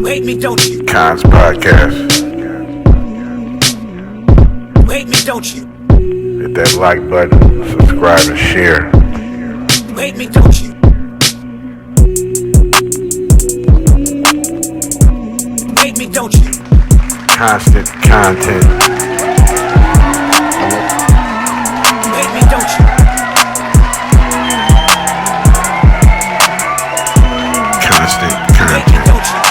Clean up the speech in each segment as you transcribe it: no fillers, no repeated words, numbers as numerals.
Hate me, don't you? Kons podcast. Hate me, don't you? Hit that like button, subscribe and share. Hate me, don't you? Hate me, don't you? Constant content. Hate me, don't you? Constant Hate me, content. don't you?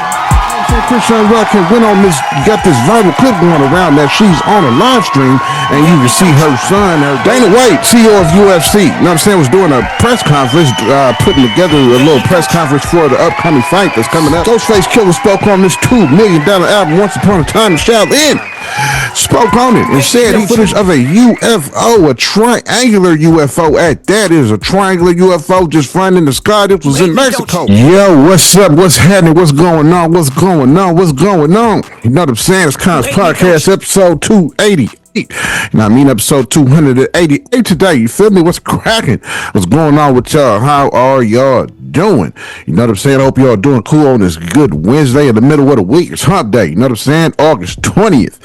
chriseanrock went on this, got this viral clip going around that she's on a live stream and you can see her son, danawhite, CEO of UFC, you know what I'm saying, was doing a press conference, putting together a little press conference for the upcoming fight that's coming up. Ghostface spoke on this $2 million album, Once Upon a Time in Shaolin. Spoke on it and said he footage of a UFO, a triangular UFO at that. Is a triangular UFO just flying in the sky. This was in Mexico. Yo, what's up? What's happening? What's going on? What's going on? What's going on? You know what I'm saying? It's Kons Podcast, episode 288. You know what I mean? Episode 288 today. You feel me? What's cracking? What's going on with y'all? How are y'all doing? You know what I'm saying? I hope y'all doing cool on this good Wednesday in the middle of the week. It's hump day. You know what I'm saying? August 20th.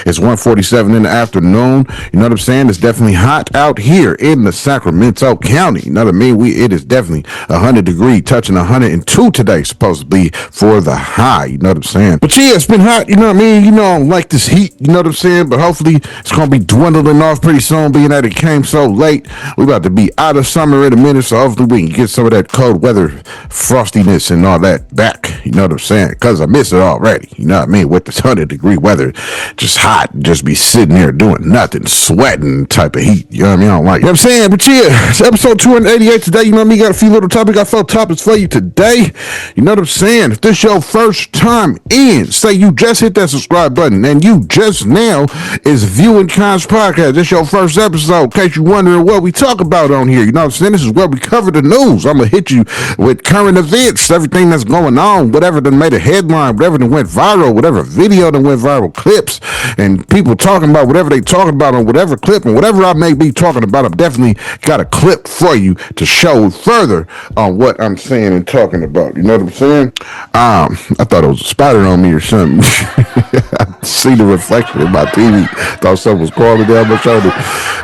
It's 1:47 in the afternoon. You know what I'm saying? It's definitely hot out here in the Sacramento County. You know what I mean? It is definitely 100 degrees, touching 102 today, supposedly for the high. You know what I'm saying? But yeah, it's been hot. You know what I mean? You know, I don't like this heat. You know what I'm saying? But hopefully it's going to be dwindling off pretty soon, being that it came so late. We about to be out of summer in a minute, so hopefully we can get some of that cold weather, frostiness and all that back. You know what I'm saying? Because I miss it already. You know what I mean? With this 100-degree weather, just hot, just be sitting there doing nothing, sweating type of heat. You know what I mean? I don't like it. You know what I'm saying? But yeah, it's episode 288 today. You know what I mean? Got a few little topics. I felt topics for you today. You know what I'm saying? If this your first time in, say you just hit that subscribe button and you just now is viewing Kons Podcast. This your first episode. In case you wondering what we talk about on here, you know what I'm saying? This is where we cover the news. I'm gonna hit you with current events, everything that's going on, whatever that made a headline, whatever that went viral, whatever video that went viral, clips, and people talking about whatever they talking about on whatever clip and whatever I may be talking about. I've definitely got a clip for you to show further on what I'm saying and talking about. You know what I'm saying? I thought it was a spider on me or something. I see the reflection in my TV. Thought something was crawling down my shoulder.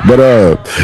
But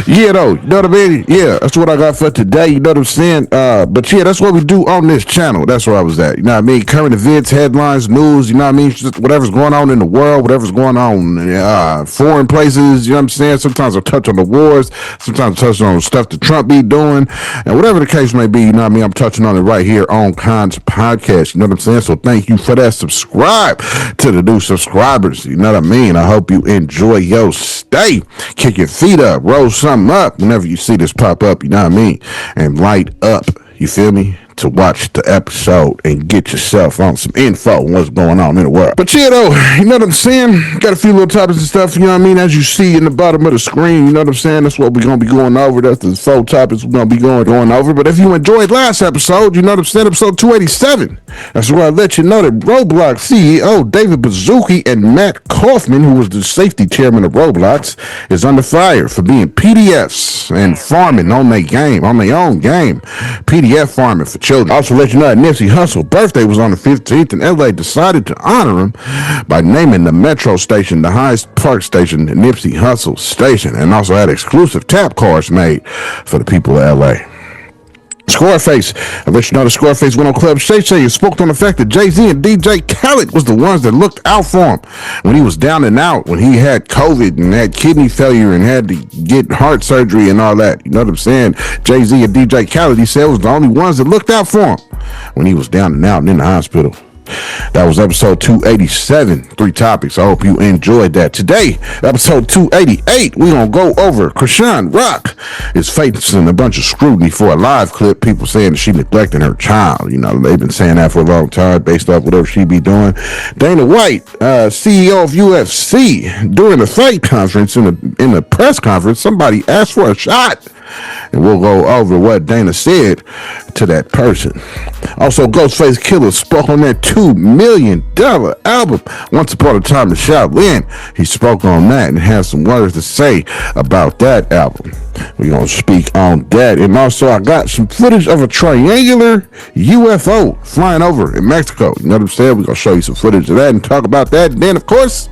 yeah, though, you know what I mean? Yeah, that's what I got for today. You know what I'm saying? But yeah, that's what we do on this channel. That's where I was at. You know what I mean? Current events, headlines, news, you know what I mean? Just whatever's going on in the world, whatever's going on foreign places, you know what I'm saying? Sometimes I'll touch on the wars, sometimes I'll touch on stuff that Trump be doing, and whatever the case may be, you know what I mean? I'm touching on it right here on Kons Podcast. You know what I'm saying? So thank you for that. Subscribe to the new subscribers. You know what I mean? I hope you enjoy your stay. Kick your feet up, roll something up whenever you see this pop up, you know what I mean? And light up, you feel me? To watch the episode and get yourself on some info on what's going on in the world. But yeah, though, you know what I'm saying? Got a few little topics and stuff, you know what I mean? As you see in the bottom of the screen, you know what I'm saying? That's what we're going to be going over. That's the 4 topics we're going to be going over. But if you enjoyed last episode, you know what I'm saying? Episode 287. That's where I let you know that Roblox CEO David Baszucki and Matt Kaufman, who was the safety chairman of Roblox, is under fire for being PDFs and farming on their game, on their own game. PDF farming for children. Also let you know that Nipsey Hussle's birthday was on the 15th, and LA decided to honor him by naming the metro station the Hyde Park station, the Nipsey Hussle station, and also had exclusive tap cards made for the people of LA. Scarface, I let you know the Scarface went on Club Shay Shay and spoke on the fact that Jay-Z and DJ Khaled was the ones that looked out for him when he was down and out, when he had COVID and had kidney failure and had to get heart surgery and all that. You know what I'm saying? Jay-Z and DJ Khaled, he said, was the only ones that looked out for him when he was down and out and in the hospital. That was episode 287, 3 topics. I hope you enjoyed that. Today, episode 288, we're going to go over ChriseanRock is facing a bunch of scrutiny for a live clip. People saying that she neglecting her child. You know, they've been saying that for a long time based off whatever she be doing. Danawhite, CEO of UFC, during the fight conference, in the press conference, somebody asked for a shot. And we'll go over what Dana said to that person. Also, Ghostfacekilla spoke on that $2 million album, Once Upon a Time in Shaolin. He spoke on that and has some words to say about that album. We're going to speak on that. And also, I got some footage of a triangular UFO flying over in Mexico. You know what I'm saying? We're going to show you some footage of that and talk about that. And then, of course,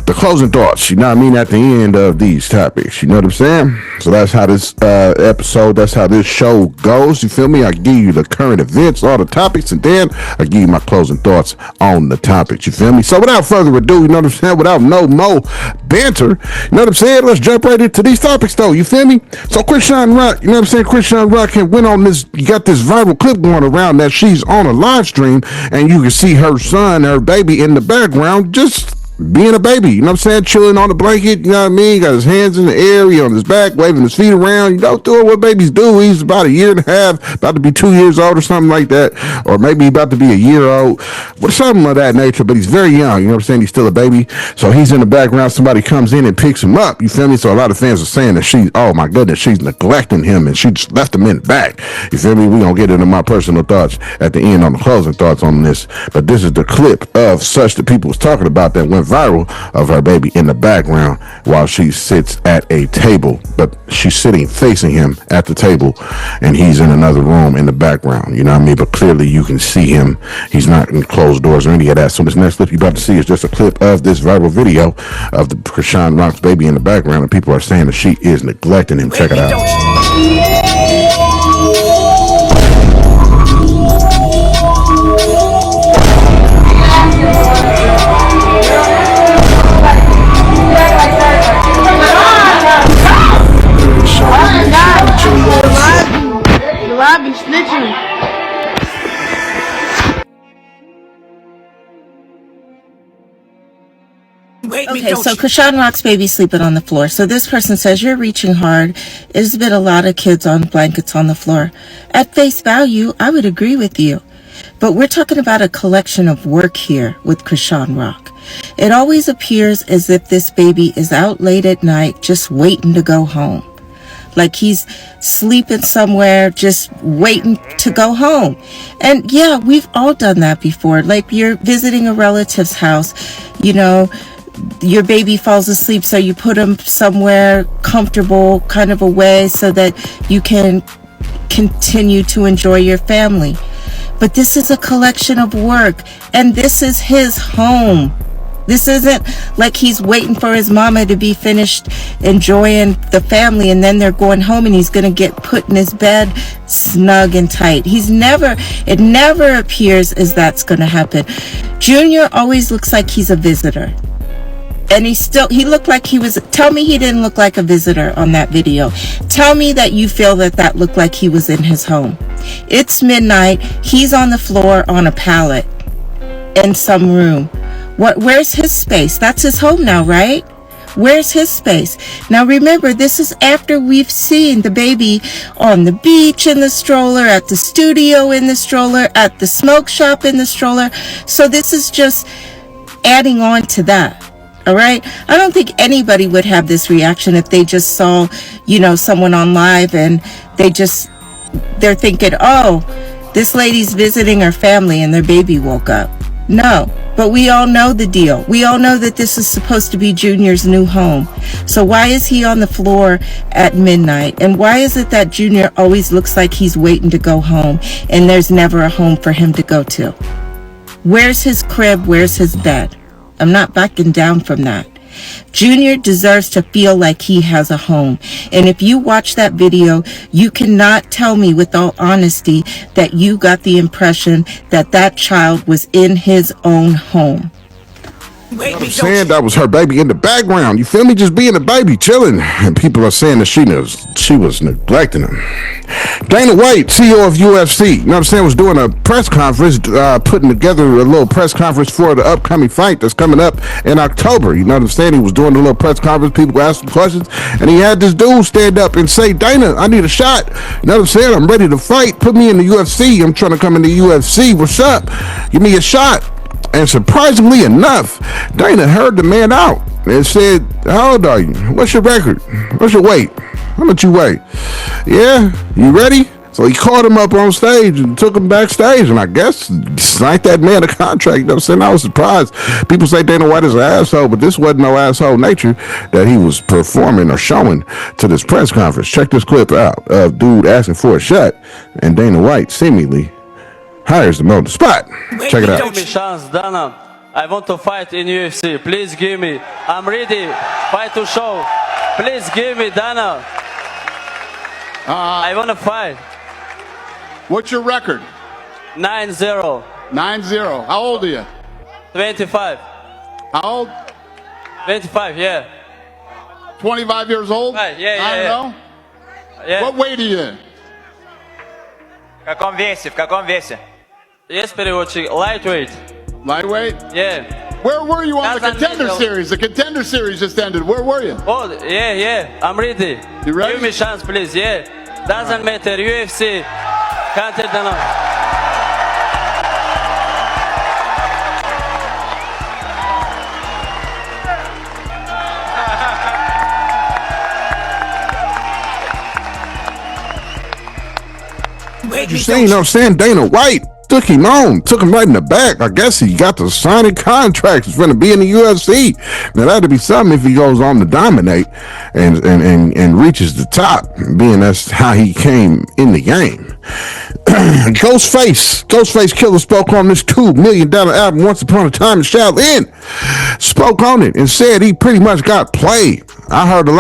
the closing thoughts, you know what I mean, at the end of these topics. You know what I'm saying? So that's how this episode, that's how this show goes. You feel me? I give you the current events, all the topics, and then I give you my closing thoughts on the topics. You feel me? So without further ado, you know what I'm saying? Without no more banter, you know what I'm saying? Let's jump right into these topics, though. You feel me? So Chrisean Rock, you know what I'm saying? Chrisean Rock had went on this, you got this viral clip going around that she's on a live stream, and you can see her son, her baby in the background, just being a baby, you know what I'm saying, chilling on the blanket, you know what I mean, got his hands in the air, he on his back, waving his feet around, you know, doing what babies do. He's about a year and a half, about to be 2 years old or something like that, or maybe about to be a year old, or something of that nature, but he's very young, you know what I'm saying, he's still a baby, so he's in the background, somebody comes in and picks him up, you feel me, so a lot of fans are saying that she's, oh my goodness, she's neglecting him, and she just left him in the back, you feel me, we gonna get into my personal thoughts at the end on the closing thoughts on this, but this is the clip of such that people was talking about that went viral of her baby in the background while she sits at a table, but she's sitting facing him at the table and he's in another room in the background, you know what I mean, but clearly you can see him, he's not in closed doors or any of that. So this next clip you're about to see is just a clip of this viral video of the Chrisean Rock's baby in the background, and people are saying that she is neglecting him. Check it out. Okay, so Chrisean Rock's baby sleeping on the floor. So this person says, you're reaching hard. There's been a lot of kids on blankets on the floor. At face value, I would agree with you. But we're talking about a collection of work here with Chrisean Rock. It always appears as if this baby is out late at night just waiting to go home. Like he's sleeping somewhere, just waiting to go home. And yeah, we've all done that before. Like you're visiting a relative's house, you know, your baby falls asleep, so you put him somewhere comfortable, kind of away, so that you can continue to enjoy your family. But this is a collection of work, and this is his home. This isn't like he's waiting for his mama to be finished enjoying the family, and then they're going home and he's going to get put in his bed snug and tight. It never appears as that's going to happen. Junior always looks like he's a visitor. And he looked like he was, tell me he didn't look like a visitor on that video. Tell me that you feel that looked like he was in his home. It's midnight. He's on the floor on a pallet in some room. Where's his space? That's his home now, right? Where's his space? Now remember, this is after we've seen the baby on the beach in the stroller, at the studio in the stroller, at the smoke shop in the stroller. So this is just adding on to that. All right. I don't think anybody would have this reaction if they just saw, you know, someone on live and they're thinking, oh, this lady's visiting her family and their baby woke up. No, but we all know the deal. We all know that this is supposed to be Junior's new home. So why is he on the floor at midnight? And why is it that Junior always looks like he's waiting to go home and there's never a home for him to go to? Where's his crib? Where's his bed? I'm not backing down from that. Junior deserves to feel like he has a home. And if you watch that video, you cannot tell me with all honesty that you got the impression that that child was in his own home. I'm saying that was her baby in the background. You feel me? Just being a baby, chilling. And people are saying that she was neglecting him. Dana White, CEO of UFC, you know what I'm saying, was doing a press conference, putting together a little press conference for the upcoming fight that's coming up in October. You know what I'm saying? He was doing a little press conference, people asking questions, and he had this dude stand up and say, Dana, I need a shot. You know what I'm saying? I'm ready to fight. Put me in the UFC. I'm trying to come in the UFC. What's up? Give me a shot. And surprisingly enough, Dana heard the man out and said, how old are you? What's your record? What's your weight? How much you weigh? Yeah, you ready? So he called him up on stage and took him backstage, and I guess signed that man a contract. You know what I'm saying? I was surprised. People say Dana White is an asshole, but this wasn't no asshole nature that he was performing or showing to this press conference. Check this clip out of dude asking for a shot, and Dana White seemingly hires him on the spot. Check it out. Give me chance, Dana. I want to fight in UFC. Please give me. I'm ready. Fight to show. Please give me, Dana. I want to fight. What's your record? 9-0. 9-0. How old are you? 25. How old? 25, yeah. 25 years old? Right, yeah. I don't know. Yeah. What weight are you? В каком весе? Yes, переводчик. Lightweight. Lightweight? Yeah. Where were you on the Doesn't Contender matter. Series? The Contender Series just ended. Where were you? Oh, yeah. I'm ready. You ready? Give me chance, please. Yeah. Doesn't matter. UFC. Can't tell Dana. You see, you know what I'm saying? Dana White took him right in the back. I guess he got the signing contract. He's going to be in the UFC. Now that'd be something if he goes on to dominate and reaches the top, being that's how he came in the game. Ghostface Killa spoke on this $2 million album Once Upon a Time in Shaolin. Spoke on it and said he pretty much got played. I heard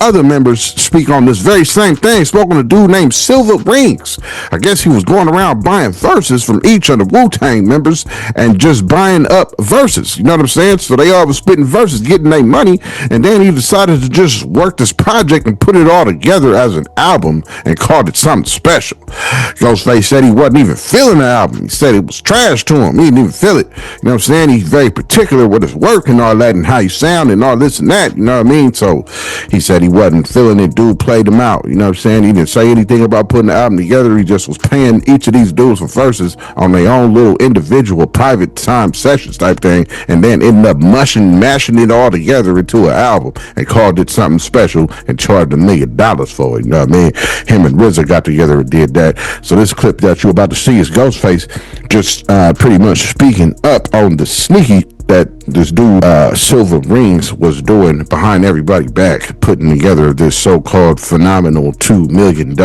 other members speak on this very same thing. Spoke on a dude named Silver Rings. I guess he was going around buying verses from each of the Wu-Tang members and just buying up verses. You know what I'm saying? So they all were spitting verses, getting their money, and then he decided to just work this project and put it all together as an album and called it something special. Ghostface said he wasn't even feeling the album. He said it was trash to him. He didn't even feel it. You know what I'm saying? He's very particular with his work and all that and how he sound and all this and that. You know what I mean? So he said he wasn't feeling it. Dude played him out. You know what I'm saying? He didn't say anything about putting the album together. He just was paying each of these dudes for verses on their own little individual private time sessions type thing, and then ended up mashing it all together into an album and called it something special and charged $1 million for it. You know what I mean? Him and RZA got together and did that. So this clip that you're about to see is Ghostface just pretty much speaking up on the sneaky that this dude Silver Rings was doing behind everybody's back, putting together this so-called phenomenal $2 million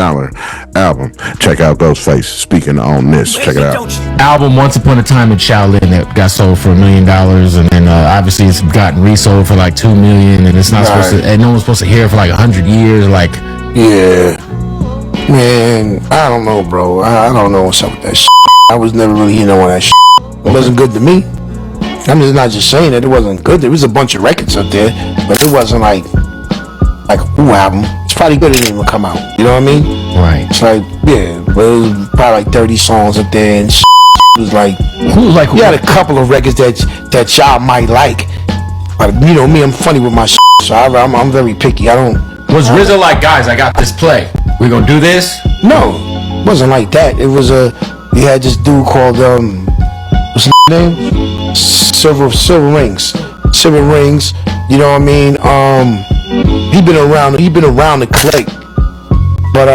album. Check out Ghostface speaking on this. Check it out. Album Once Upon a Time in Shaolin that got sold for $1 million, and then obviously it's gotten resold for like $2 million, and it's not supposed to, and no one's supposed to hear it for like 100 years. Like, yeah, man, I don't know, bro. I don't know what's up with that shit. I was never really hearing all that shit. It wasn't good to me. I'm just not just saying that it wasn't good. There was a bunch of records up there, but it wasn't like a Who album. It's probably good it didn't even come out. You know what I mean? right? It's like, yeah, but it was probably like 30 songs up there, and it was like, you had a couple of records that y'all might like. But you know me, I'm funny with my so I'm very picky. I don't. Was RZA like, guys, I got this play, we gonna do this? No, it wasn't like that. It was we had this dude called what's his name? Silver Rings. You know what I mean? He been around the clique, but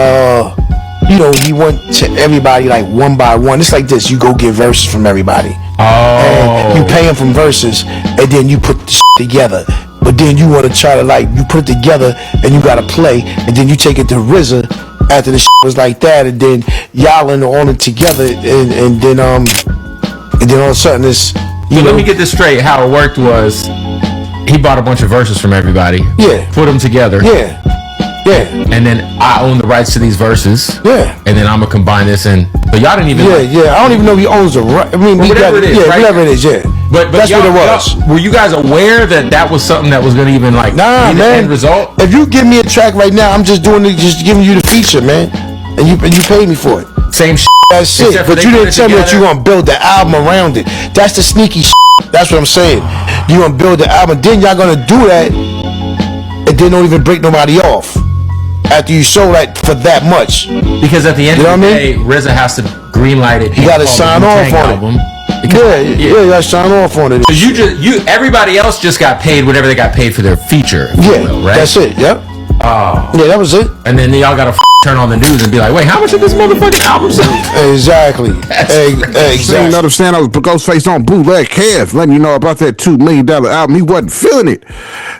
you know, he went to everybody like one by one. It's like this: you go get verses from everybody. And you pay him from verses, and then you put the shit together. But then you want to try to like, you put it together and you got to play, and then you take it to RZA after the shit was like that, and then y'all on it together, and then all of a sudden it's. So let me get this straight. How it worked was, he bought a bunch of verses from everybody. Yeah. Put them together. Yeah. And then I own the rights to these verses. Yeah. And then I'm gonna combine this and. But y'all didn't even. Yeah. I don't even know if he owns the right. I mean, whatever it is. Yeah, right? whatever it is. Yeah. But that's what it was. Were you guys aware that was something that was gonna even like? Nah, be man. the end result? If you give me a track right now, I'm just doing it, just giving you the feature, man. And you paid me for it. Same shit. That's it. But you didn't tell me that you're gonna build the album around it. That's the sneaky shit. That's what I'm saying. You gonna build the album, then y'all gonna do that, and then don't even break nobody off after you sold that for that much. Because at the end of the day, RZA has to greenlight it. You gotta sign off on it. Yeah, you gotta sign off on it. So everybody else just got paid whatever they got paid for their feature. Yeah, will, right? That's it. Yep. Oh. Yeah, that was it. And then y'all gotta turn on the news and be like, wait, how much did this motherfucking album sell? Exactly. Exactly. You understand? I was Ghostface on bootlegkev, letting you know about that $2 million album. He wasn't feeling it.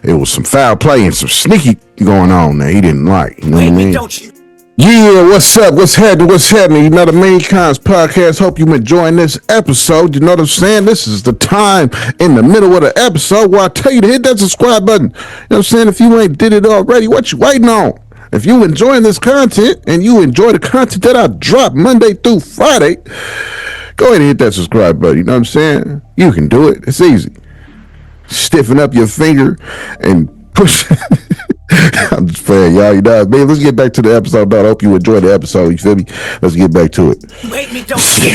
It was some foul play and some sneaky going on that he didn't like. You know what I mean? Don't you? Yeah, what's up? What's happening? What's happening? You know the main Kons podcast. Hope you enjoying this episode. You know what I'm saying? This is the time in the middle of the episode where I tell you to hit that subscribe button. You know what I'm saying? If you ain't did it already, what you waiting on? If you enjoying this content and you enjoy the content that I drop Monday through Friday, go ahead and hit that subscribe button. You know what I'm saying? You can do it. It's easy. Stiffen up your finger and push. I'm just playing, y'all. You know what I mean? Let's get back to the episode, though. I hope you enjoyed the episode. You feel me? Let's get back to it.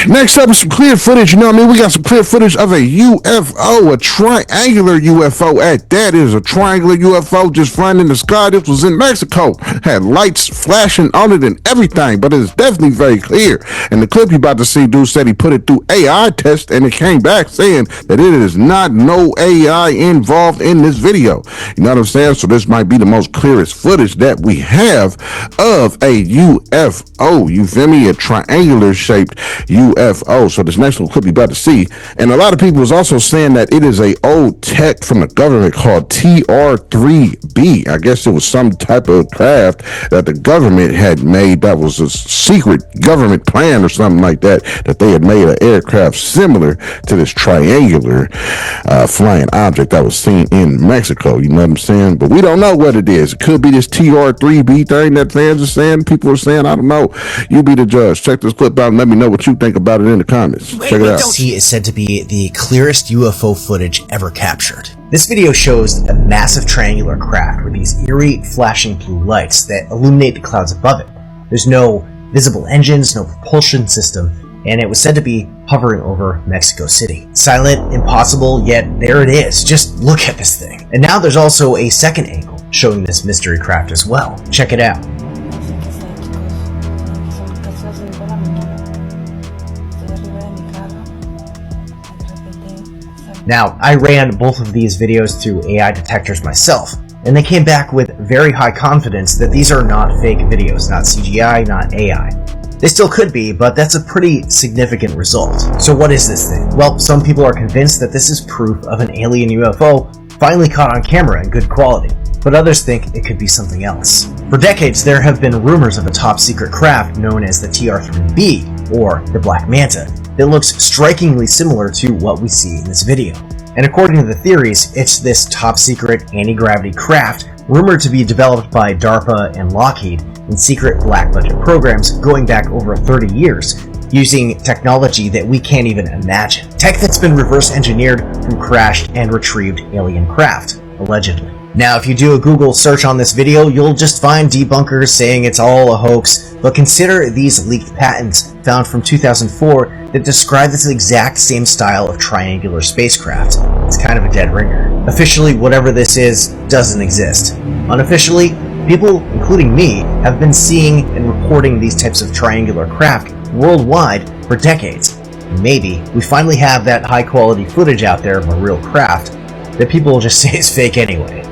Next up is some clear footage. You know what I mean? We got some clear footage of a UFO, a triangular UFO at that. It is a triangular UFO just flying in the sky. This was in Mexico. Had lights flashing on it and everything, but it is definitely very clear. And the clip you about to see, dude said he put it through AI test and it came back saying that it is not no AI involved in this video. You know what I'm saying? So this might be the most clearest footage that we have of a UFO. You feel me? A triangular shaped UFO. So this next little clip you're about to see, and a lot of people was also saying that it is a old tech from the government called TR-3B. I guess it was some type of craft that the government had made that was a secret government plan or something like that, that they had made an aircraft similar to this triangular flying object that was seen in Mexico. You know what I'm saying? But we don't know what it is. It could be this TR-3B thing that fans are saying. People are saying, I don't know. You be the judge. Check this clip out and let me know what you think about it in the comments. Check it out. UFO is said to be the clearest UFO footage ever captured. This video shows a massive triangular craft with these eerie flashing blue lights that illuminate the clouds above it. There's no visible engines, no propulsion system, and it was said to be hovering over Mexico City. Silent, impossible, yet there it is. Just look at this thing. And now there's also a second angle showing this mystery craft as well. Check it out. Now, I ran both of these videos through AI detectors myself, and they came back with very high confidence that these are not fake videos, not CGI, not AI. They still could be, but that's a pretty significant result. So what is this thing? Well, some people are convinced that this is proof of an alien UFO finally caught on camera in good quality, but others think it could be something else. For decades, there have been rumors of a top-secret craft known as the TR-3B, or the Black Manta, that looks strikingly similar to what we see in this video. And according to the theories, it's this top-secret anti-gravity craft rumored to be developed by DARPA and Lockheed in secret black budget programs going back over 30 years, using technology that we can't even imagine. Tech that's been reverse engineered from crashed and retrieved alien craft, allegedly. Now, if you do a Google search on this video, you'll just find debunkers saying it's all a hoax, but consider these leaked patents found from 2004 that describe this exact same style of triangular spacecraft. It's kind of a dead ringer. Officially, whatever this is doesn't exist. Unofficially, people, including me, have been seeing and reporting these types of triangular craft worldwide for decades. Maybe we finally have that high-quality footage out there of a real craft that people will just say is fake anyway.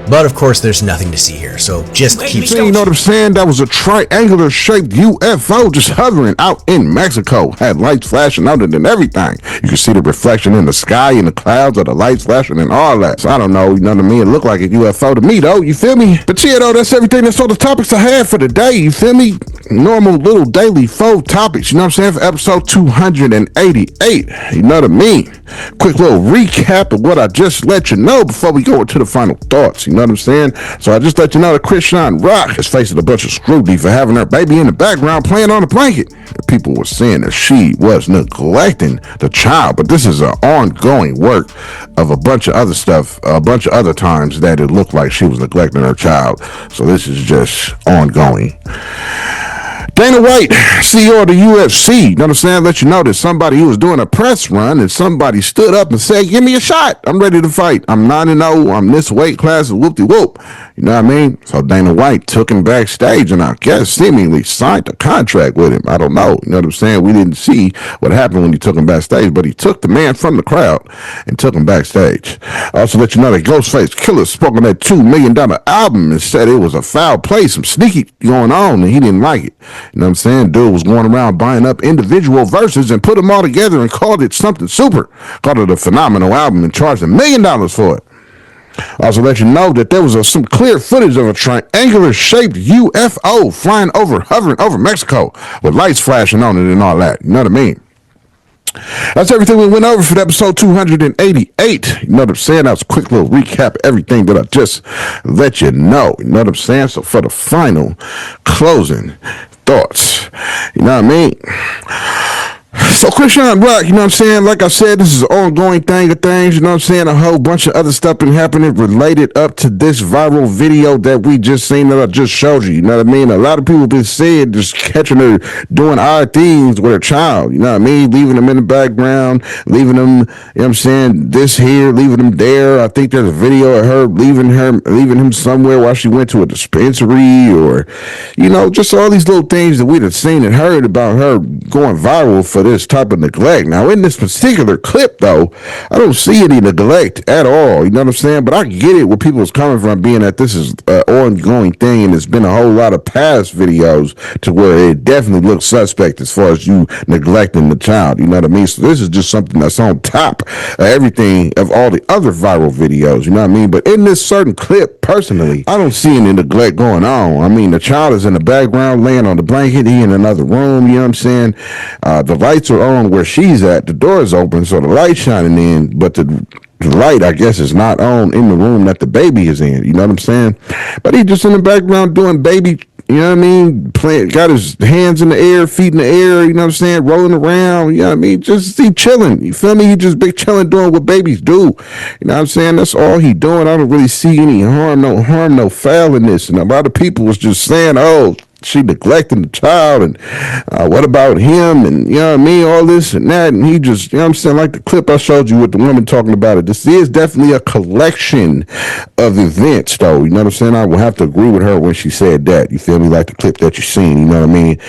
But of course, there's nothing to see here, so just keep. You know what I'm saying? That was a triangular shaped UFO just hovering out in Mexico. Had lights flashing out it and everything. You can see the reflection in the sky and the clouds of the lights flashing and all that. So I don't know, you know what I mean? It looked like a UFO to me though, you feel me? But yeah, though, that's everything. That's all the topics I had for today, you feel me? Normal little daily 4 topics, you know what I'm saying? For episode 288, you know what I mean? Quick little recap of what I just let you know before we go into the final thoughts. You know what I'm saying? So I just let you know that Chriseanrock is facing a bunch of scrutiny for having her baby in the background playing on the blanket. The people were saying that she was neglecting the child, but this is an ongoing work of a bunch of other stuff, a bunch of other times that it looked like she was neglecting her child. So this is just ongoing. Dana White, CEO of the UFC, you know what I'm saying? Let you know that somebody who was doing a press run and somebody stood up and said, give me a shot. I'm ready to fight. I'm 9-0. I'm this weight class. Whoop-de-whoop. You know what I mean? So Dana White took him backstage and I guess seemingly signed a contract with him. I don't know. You know what I'm saying? We didn't see what happened when he took him backstage, but he took the man from the crowd and took him backstage. Also let you know that Ghostface Killa spoke on that $2 million album and said it was a foul play, some sneaky going on, and he didn't like it. You know what I'm saying? Dude was going around buying up individual verses and put them all together and called it something super. Called it a phenomenal album and charged $1 million for it. Also let you know that there was some clear footage of a triangular-shaped UFO hovering over Mexico with lights flashing on it and all that. You know what I mean? That's everything we went over for episode 288. You know what I'm saying? That was a quick little recap of everything that I just let you know. You know what I'm saying? So for the final closing thoughts, you know what I mean? So ChriseanRock, you know what I'm saying? Like I said, this is an ongoing thing of things, you know what I'm saying? A whole bunch of other stuff been happening related up to this viral video that we just seen that I just showed you, you know what I mean? A lot of people been seeing, just catching her doing odd things with her child, you know what I mean? Leaving them in the background, leaving them, you know what I'm saying, this here, leaving them there. I think there's a video of her leaving him somewhere while she went to a dispensary, or, you know, just all these little things that we'd have seen and heard about her going viral for this type of neglect. Now, in this particular clip, though, I don't see any neglect at all. You know what I'm saying? But I get it where people is coming from, being that this is an ongoing thing, and there's been a whole lot of past videos to where it definitely looks suspect as far as you neglecting the child. You know what I mean? So this is just something that's on top of everything of all the other viral videos. You know what I mean? But in this certain clip, personally, I don't see any neglect going on. I mean, the child is in the background laying on the blanket. He in another room. You know what I'm saying? The lights are on where she's at. The door is open, so the light's shining in, but the light, I guess, is not on in the room that the baby is in. You know what I'm saying? But he just in the background doing baby, you know what I mean? Playing, got his hands in the air, feet in the air, you know what I'm saying? Rolling around, you know what I mean? Just he chilling. You feel me? He just big chilling, doing what babies do. You know what I'm saying? That's all he doing. I don't really see any harm, no foul in this. And a lot of people was just saying, oh, she neglecting the child, and what about him, and you know what I mean, all this and that, and he just, you know what I'm saying, like the clip I showed you with the woman talking about it. This is definitely a collection of events, though. You know what I'm saying? I will have to agree with her when she said that. You feel me? Like the clip that you seen. You know what I mean?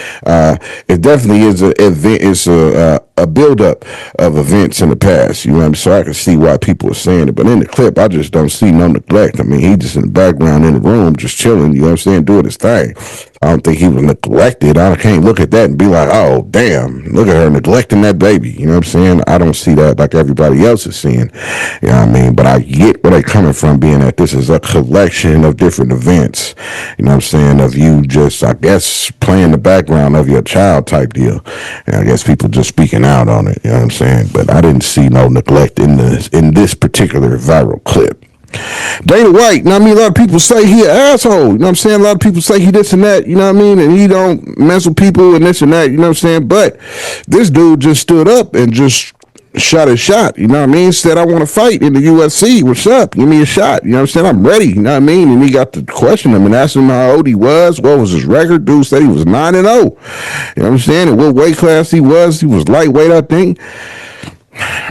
It definitely is an event. It's a buildup of events in the past. You know what I mean? So I can see why people are saying it, but in the clip, I just don't see no neglect. I mean, he just in the background in the room, just chilling. You know what I'm saying? Doing his thing. I don't think he was neglected. I can't look at that and be like, oh, damn, look at her neglecting that baby. You know what I'm saying? I don't see that like everybody else is seeing. You know what I mean? But I get where they're coming from, being that this is a collection of different events. You know what I'm saying? Of you just, I guess, playing the background of your child type deal. And I guess people just speaking out on it. You know what I'm saying? But I didn't see no neglect in this particular viral clip. Dana White, you know what I mean? A lot of people say he an asshole. You know what I'm saying? A lot of people say he this and that, you know what I mean? And he don't mess with people and this and that, you know what I'm saying? But this dude just stood up and just shot his shot, you know what I mean? Said, I want to fight in the UFC. What's up? Give me a shot. You know what I'm saying? I'm ready. You know what I mean? And he got to question him and ask him how old he was. What was his record? Dude said he was 9-0. You know what I'm saying? And what weight class he was. He was lightweight, I think.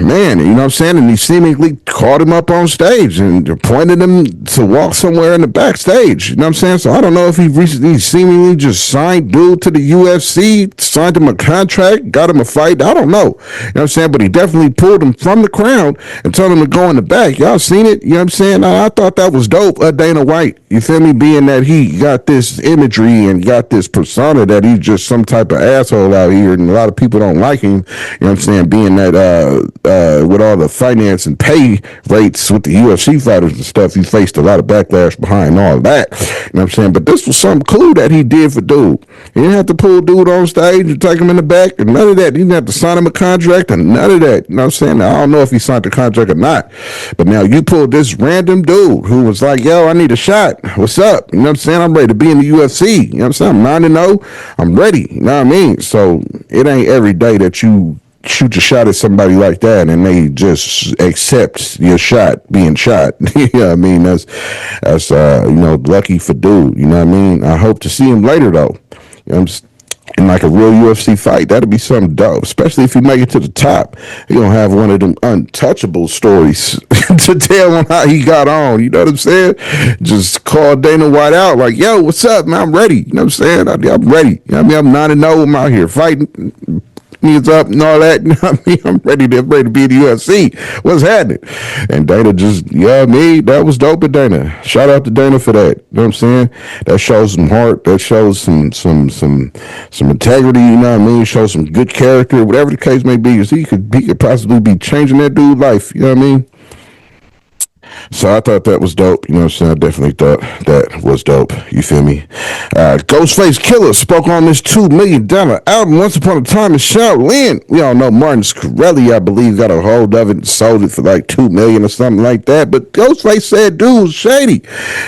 Man, you know what I'm saying? And he seemingly caught him up on stage and pointed him to walk somewhere in the backstage. You know what I'm saying? So I don't know if he recently seemingly just signed dude to the UFC, signed him a contract, got him a fight. I don't know. You know what I'm saying? But he definitely pulled him from the crowd and told him to go in the back. Y'all seen it? You know what I'm saying? I thought that was dope. Dana White, you feel me? Being that he got this imagery and got this persona that he's just some type of asshole out here, and a lot of people don't like him. You know what I'm saying? Being that with all the finance and pay rates with the UFC fighters and stuff, he faced a lot of backlash behind all that. You know what I'm saying? But this was something cool that he did for dude. He didn't have to pull dude on stage and take him in the back and none of that. He didn't have to sign him a contract and none of that. You know what I'm saying? Now, I don't know if he signed the contract or not, but now you pulled this random dude who was like, yo, I need a shot. What's up? You know what I'm saying? I'm ready to be in the UFC. You know what I'm saying? I'm 9-0. I'm ready. You know what I mean? So it ain't every day that you shoot a shot at somebody like that and they just accept your shot being shot. You know what I mean? That's you know, lucky for dude. You know what I mean? I hope to see him later though. You know what I'm in like a real UFC fight. That'd be something dope, especially if you make it to the top. You're gonna have one of them untouchable stories to tell on how he got on. You know what I'm saying? Just call Dana White out like, yo, what's up, man? I'm ready. You know what I'm saying? I'm ready. You know what I mean? I'm 9-0. I'm out here fighting. Knees up and all that. You know what I mean? I'm ready to be in the UFC. What's happening? And Dana just, that was dope of Dana. Shout out to Dana for that. You know what I'm saying? That shows some heart. That shows some integrity. You know what I mean? Shows some good character. Whatever the case may be, he could possibly be changing that dude's life. You know what I mean? So I thought that was dope. You know what I'm saying? I definitely thought that was dope. You feel me? Ghostfacekilla spoke on this $2 million album, Once Upon a Time in Shaolin. We all know Martin Scully, I believe, got a hold of it and sold it for like $2 million or something like that. But Ghostface said dude was shady.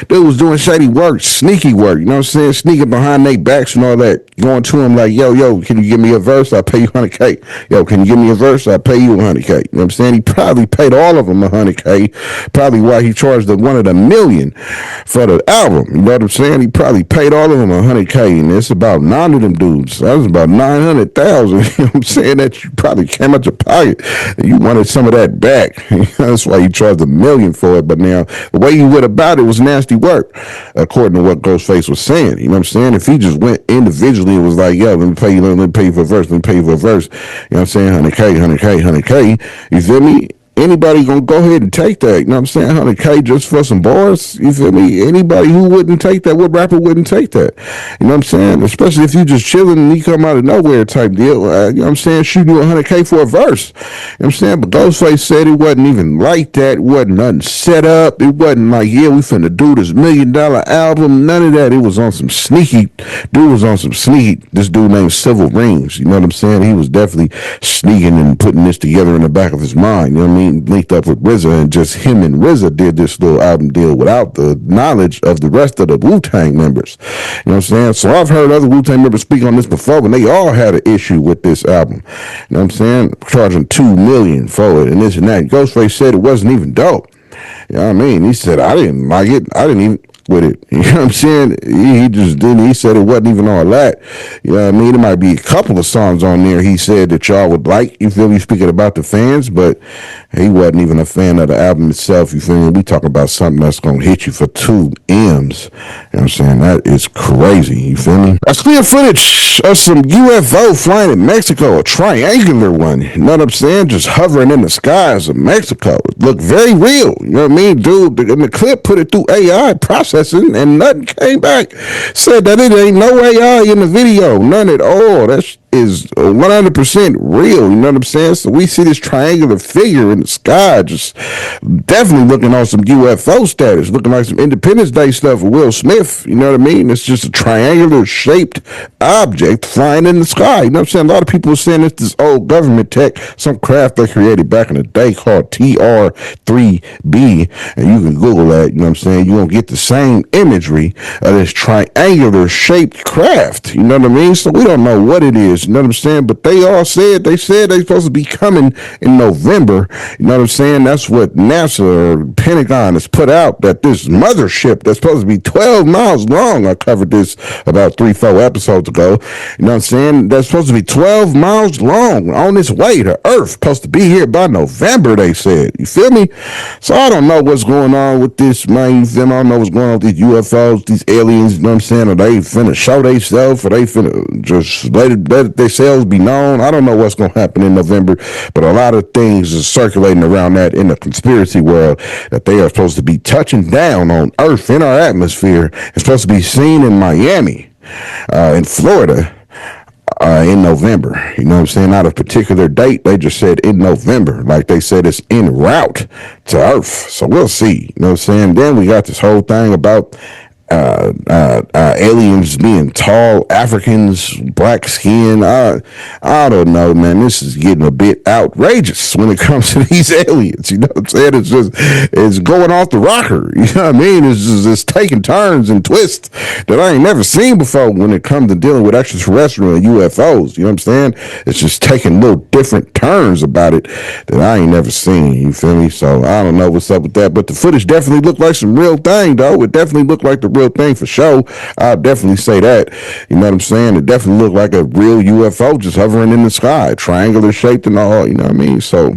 Dude was doing shady work, sneaky work. You know what I'm saying? Sneaking behind their backs and all that. Going to him like, yo, can you give me a verse? I'll pay you $100K. Yo, can you give me a verse? I'll pay you $100K. You know what I'm saying? He probably paid all of them $100K. Probably why he charged one of the $1 million for the album. You know what I'm saying? He probably paid all of them $100K, and it's about 9 of them dudes. That was about 900,000. You know what I'm saying? That you probably came out your pocket, and you wanted some of that back. That's why you charged $1 million for it. But now the way you went about it was nasty work, according to what Ghostface was saying. You know what I'm saying? If he just went individually and was like, yo, let me pay you for a verse, let me pay you for a verse. You know what I'm saying? 100K. You feel me? Anybody gonna go ahead and take that? You know what I'm saying? 100K just for some bars? You feel me? Anybody who wouldn't take that, what rapper wouldn't take that? You know what I'm saying? Especially if you just chilling and he come out of nowhere type deal. You know what I'm saying? Shooting you 100K for a verse. You know what I'm saying? But Ghostface said it wasn't even like that. It wasn't nothing set up. It wasn't like, yeah, we finna do this $1 million album. None of that. It was on some sneaky. This dude named Civil Rings. You know what I'm saying? He was definitely sneaking and putting this together in the back of his mind. You know what I mean? Linked up with RZA, and just him and RZA did this little album deal without the knowledge of the rest of the Wu-Tang members. You know what I'm saying? So I've heard other Wu-Tang members speak on this before, and they all had an issue with this album. You know what I'm saying? Charging $2 million for it and this and that. Ghostface said it wasn't even dope. You know what I mean? He said, I didn't like it. I didn't even with it. You know what I'm saying? He just didn't. He said it wasn't even all that. You know what I mean? There might be a couple of songs on there he said that y'all would like. You feel me? Speaking about the fans, but he wasn't even a fan of the album itself. You feel me? We talking about something that's going to hit you for 2 M's. You know what I'm saying? That is crazy. You feel me? That's clear footage of some UFO flying in Mexico, a triangular one. You know what I'm saying? Just hovering in the skies of Mexico. It looked very real. You know what I mean? Dude, in the clip, put it through AI processing and nothing came back. Said that it ain't no AI in the video. None at all. That's is 100% real. You know what I'm saying? So we see this triangular figure in the sky, just definitely looking on some UFO status, looking like some Independence Day stuff with Will Smith. You know what I mean? It's just a triangular shaped object flying in the sky. You know what I'm saying? A lot of people are saying it's this old government tech, some craft they created back in the day called TR-3B, and you can Google that. You know what I'm saying? You're gonna get the same imagery of this triangular shaped craft. You know what I mean? So we don't know what it is. You know what I'm saying? But they said they supposed to be coming in November. You know what I'm saying? That's what NASA or Pentagon has put out, that this mothership that's supposed to be 12 miles long. I covered this about 3-4 episodes ago. You know what I'm saying? That's supposed to be 12 miles long on its way to Earth. Supposed to be here by November, they said. You feel me? So I don't know what's going on with this, man. You feel me? I don't know what's going on with these UFOs, these aliens. You know what I'm saying? Are they finna show themselves? Or they finna just let themselves be known? I don't know what's going to happen in November, but a lot of things is circulating around that in the conspiracy world, that they are supposed to be touching down on Earth in our atmosphere. It's supposed to be seen in Miami, in Florida, in November. You know what I'm saying? Not a particular date. They just said in November. Like they said it's en route to Earth. So we'll see. You know what I'm saying? Then we got this whole thing about aliens being tall, Africans, black skin. I don't know, man. This is getting a bit outrageous when it comes to these aliens. You know what I'm saying? It's going off the rocker. You know what I mean? It's taking turns and twists that I ain't never seen before when it comes to dealing with extraterrestrial and UFOs. You know what I'm saying? It's just taking little different turns about it that I ain't never seen. You feel me? So I don't know what's up with that, but the footage definitely looked like some real thing, though. It definitely looked like the real thing for sure. I'll definitely say that. You know what I'm saying? It definitely looked like a real UFO just hovering in the sky, triangular shaped and all, you know what I mean? So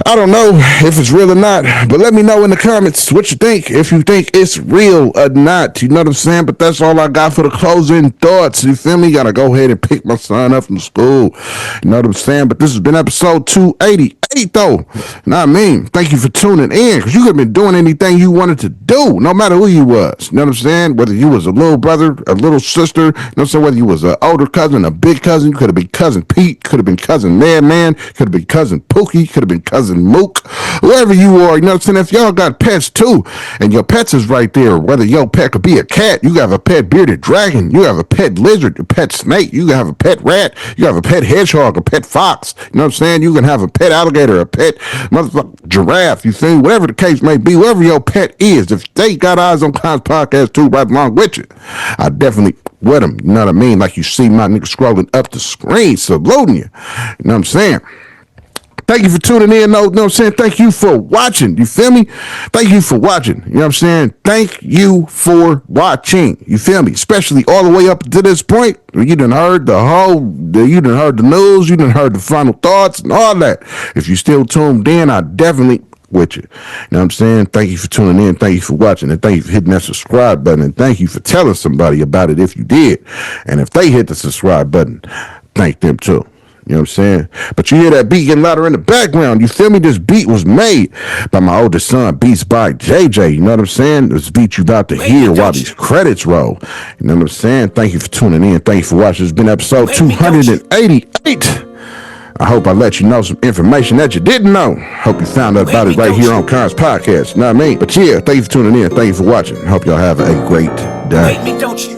I don't know if it's real or not, but let me know in the comments what you think, if you think it's real or not. You know what I'm saying? But that's all I got for the closing thoughts. You feel me? Gotta go ahead and pick my son up from school. You know what I'm saying? But this has been episode 288 though. You know what I mean? Thank you for tuning in, because you could have been doing anything you wanted to do, no matter who you was. You know what I'm saying? Whether you was a little brother, a little sister, you know what I'm saying? Whether you was an older cousin, a big cousin, you could have been cousin Pete, could have been cousin Madman, could have been cousin Pookie, could have been cousin Mook, whoever you are, you know what I'm saying? If y'all got pets too, and your pets is right there, whether your pet could be a cat, you have a pet bearded dragon, you have a pet lizard, a pet snake, you have a pet rat, you have a pet hedgehog, a pet fox, you know what I'm saying? You can have a pet alligator, a pet motherfucking giraffe, you see, whatever the case may be, whoever your pet is, if they got eyes on Kons podcast too, right along with you, I definitely with them, you know what I mean? Like you see my nigga scrolling up the screen, saluting you, you know what I'm saying? Thank you for tuning in. No, you know what I'm saying? Thank you for watching. You feel me? Thank you for watching. You know what I'm saying? Thank you for watching. You feel me? Especially all the way up to this point. You done heard you done heard the news, you done heard the final thoughts and all that. If you still tuned in, I definitely with you. You know what I'm saying? Thank you for tuning in. Thank you for watching. And thank you for hitting that subscribe button. And thank you for telling somebody about it if you did. And if they hit the subscribe button, thank them too. You know what I'm saying? But you hear that beat getting louder in the background. You feel me? This beat was made by my oldest son, Beats by JJ. You know what I'm saying? This beat you about to hear while these credits roll. You know what I'm saying? Thank you for tuning in. Thank you for watching. It's been episode 288. I hope I let you know some information that you didn't know. Hope you found out about it right here on Kons Podcast. You know what I mean? But yeah, thank you for tuning in. Thank you for watching. Hope y'all have a great day. Wait me, don't you?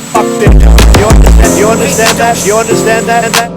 Fuck this. You understand that?